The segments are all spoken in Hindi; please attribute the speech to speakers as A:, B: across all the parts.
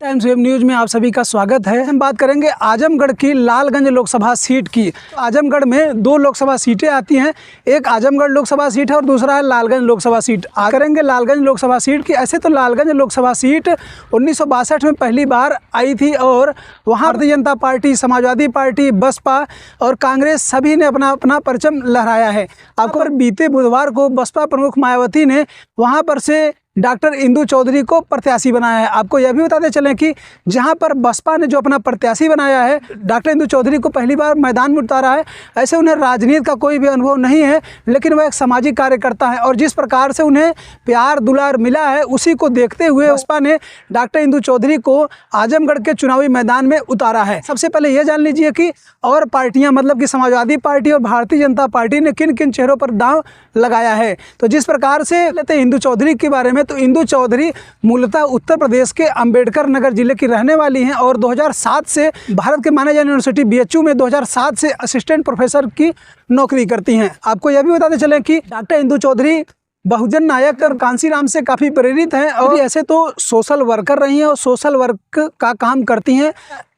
A: टाइम्स वेब न्यूज में आप सभी का स्वागत है। हम बात करेंगे आजमगढ़ की लालगंज लोकसभा सीट की। आजमगढ़ में दो लोकसभा सीटें आती हैं, एक आजमगढ़ लोकसभा सीट है और दूसरा है लालगंज लोकसभा सीट। करेंगे लालगंज लोकसभा सीट की। ऐसे तो लालगंज लोकसभा सीट 1962 में पहली बार आई थी और वहाँ भारतीय जनता पार्टी, समाजवादी पार्टी, बसपा और कांग्रेस सभी ने अपना अपना परचम लहराया है। आपको बीते बुधवार को बसपा प्रमुख मायावती ने वहाँ पर से डॉक्टर इंदु चौधरी को प्रत्याशी बनाया है। आपको यह भी बताते चलें कि जहां पर बसपा ने जो अपना प्रत्याशी बनाया है, डॉक्टर इंदु चौधरी को पहली बार मैदान में उतारा है। ऐसे उन्हें राजनीति का कोई भी अनुभव नहीं है, लेकिन वह एक सामाजिक कार्यकर्ता है और जिस प्रकार से उन्हें प्यार दुलार मिला है, उसी को देखते हुए बसपा ने डॉक्टर इंदु चौधरी को आजमगढ़ के चुनावी मैदान में उतारा है। सबसे पहले यह जान लीजिए कि और पार्टियाँ मतलब कि समाजवादी पार्टी और भारतीय जनता पार्टी ने किन किन चेहरों पर दांव लगाया है। तो जिस प्रकार से लेते हैं इंदु चौधरी के बारे में, तो इंदु चौधरी मूलतः उत्तर प्रदेश के अंबेडकर नगर जिले की रहने वाली हैं और 2007 से भारत के माने जाने यूनिवर्सिटी बीएचयू में 2007 से असिस्टेंट प्रोफेसर की नौकरी करती हैं। आपको यह भी बताते चलें कि डॉक्टर इंदु चौधरी बहुजन नायक और कांसीराम से काफ़ी प्रेरित हैं और ऐसे तो सोशल वर्कर रही हैं और सोशल वर्क का काम करती हैं।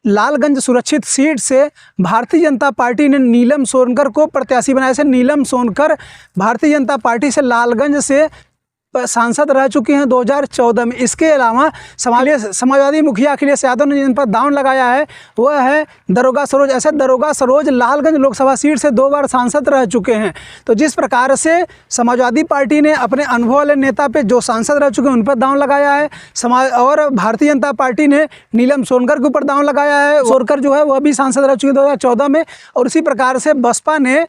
A: लालगंज सुरक्षित सीट से भारतीय जनता पार्टी ने नीलम सोनकर को प्रत्याशी बनाया। से नीलम सोनकर भारतीय जनता पार्टी से लालगंज से सांसद रह चुके हैं 2014 में। इसके अलावा समाजवादी मुखिया अखिलेश यादव ने जिन पर दांव लगाया है वह है दरोगा सरोज। ऐसे दरोगा सरोज लालगंज लोकसभा सीट से 2 बार सांसद रह चुके हैं। तो जिस प्रकार से समाजवादी पार्टी ने अपने अनुभव वाले नेता पे जो सांसद रह चुके हैं उन पर दांव लगाया है, और भारतीय जनता पार्टी ने नीलम सोनकर के ऊपर दांव लगाया है। सोनकर जो है वह भी सांसद रह चुके 2014 में। और इसी प्रकार से बसपा ने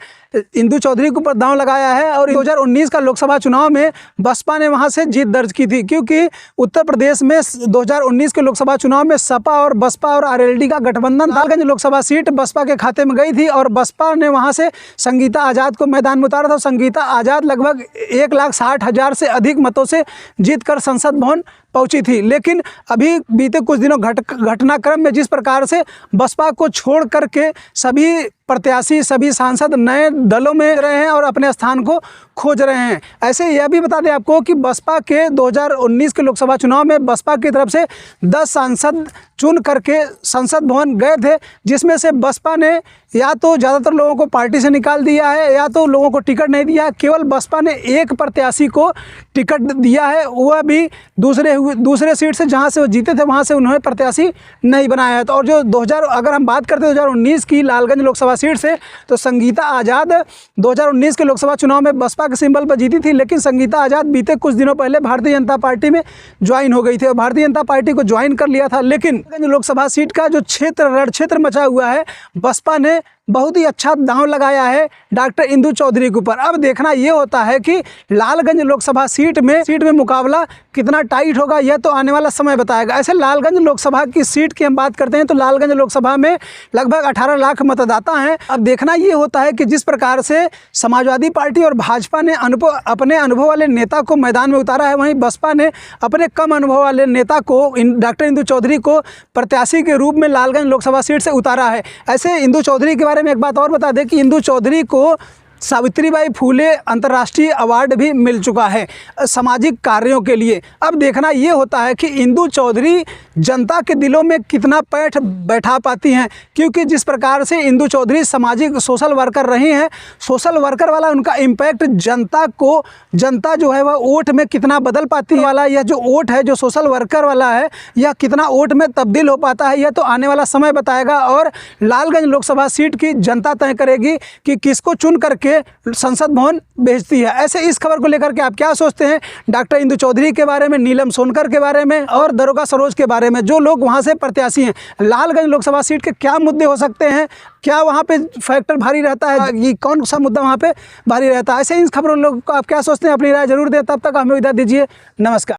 A: इंदु चौधरी के ऊपर दांव लगाया है और 2019 का लोकसभा चुनाव में बसपा ने वहां से जीत दर्ज की थी, क्योंकि उत्तर प्रदेश में 2019 के लोकसभा चुनाव में सपा और बसपा और आरएलडी का गठबंधन। लालगंज लोकसभा सीट बसपा के खाते में गई थी और बसपा ने वहां से संगीता आज़ाद को मैदान में उतारा था। संगीता आज़ाद लगभग 1,60,000 से अधिक मतों से जीतकर संसद भवन पहुंची थी। लेकिन अभी बीते कुछ दिनों घटनाक्रम में जिस प्रकार से बसपा को छोड़ करके सभी प्रत्याशी, सभी सांसद नए दलों में रहे हैं और अपने स्थान को खोज रहे हैं। ऐसे यह भी बता दें आपको कि बसपा के 2019 के लोकसभा चुनाव में बसपा की तरफ से 10 सांसद चुन करके संसद भवन गए थे, जिसमें से बसपा ने या तो ज़्यादातर लोगों को पार्टी से निकाल दिया है या तो लोगों को टिकट नहीं दिया। केवल बसपा ने एक प्रत्याशी को टिकट दिया है, वह भी दूसरे सीट से जहां से वो जीते थे वहां से उन्होंने प्रत्याशी नहीं बनाया है। तो और जो अगर हम बात करते हैं 2019 की लालगंज लोकसभा सीट से, तो संगीता आज़ाद 2019 के लोकसभा चुनाव में बसपा के सिंबल पर जीती थी, लेकिन संगीता आज़ाद बीते कुछ दिनों पहले भारतीय जनता पार्टी में ज्वाइन हो गई थी और भारतीय जनता पार्टी को ज्वाइन कर लिया था। लेकिन लोकसभा सीट का जो रण क्षेत्र मचा हुआ है, बसपा ने बहुत ही अच्छा दांव लगाया है डॉक्टर इंदु चौधरी के ऊपर। अब देखना ये होता है कि लालगंज लोकसभा सीट में मुकाबला कितना टाइट होगा, यह तो आने वाला समय बताएगा। ऐसे लालगंज लोकसभा की सीट की हम बात करते हैं तो लालगंज लोकसभा में लगभग 18 लाख मतदाता हैं। अब देखना ये होता है कि जिस प्रकार से समाजवादी पार्टी और भाजपा ने अपने अनुभव वाले नेता को मैदान में उतारा है, वहीं बसपा ने अपने कम अनुभव वाले नेता को डॉक्टर इंदु चौधरी को प्रत्याशी के रूप में लालगंज लोकसभा सीट से उतारा है। ऐसे इंदु चौधरी के बारे में एक बात और बता दें कि इंदु चौधरी को सावित्रीबाई फूले अंतर्राष्ट्रीय अवार्ड भी मिल चुका है सामाजिक कार्यों के लिए। अब देखना ये होता है कि इंदु चौधरी जनता के दिलों में कितना पैठ बैठा पाती हैं, क्योंकि जिस प्रकार से इंदु चौधरी सामाजिक सोशल वर्कर रही हैं, सोशल वर्कर वाला उनका इम्पैक्ट जनता जो है वह वोट में कितना बदल पाती है वाला, यह जो वोट है जो सोशल वर्कर वाला है यह कितना वोट में तब्दील हो पाता है, यह तो आने वाला समय बताएगा। और लालगंज लोकसभा सीट की जनता तय करेगी कि किसको चुन करके संसद भवन भेजती है। ऐसे इस खबर को लेकर के आप क्या सोचते हैं डॉक्टर इंदु चौधरी के बारे में, नीलम सोनकर के बारे में और दरोगा सरोज के बारे में, जो लोग वहां से प्रत्याशी हैं? लालगंज लोकसभा सीट के क्या मुद्दे हो सकते हैं? क्या वहां पे फैक्टर भारी रहता है? ये कौन सा मुद्दा वहां पे भारी रहता है? ऐसे इन खबरों लोग को आप क्या सोचते हैं? अपनी राय जरूर दें। तब तक हमें इधर दीजिए। नमस्कार।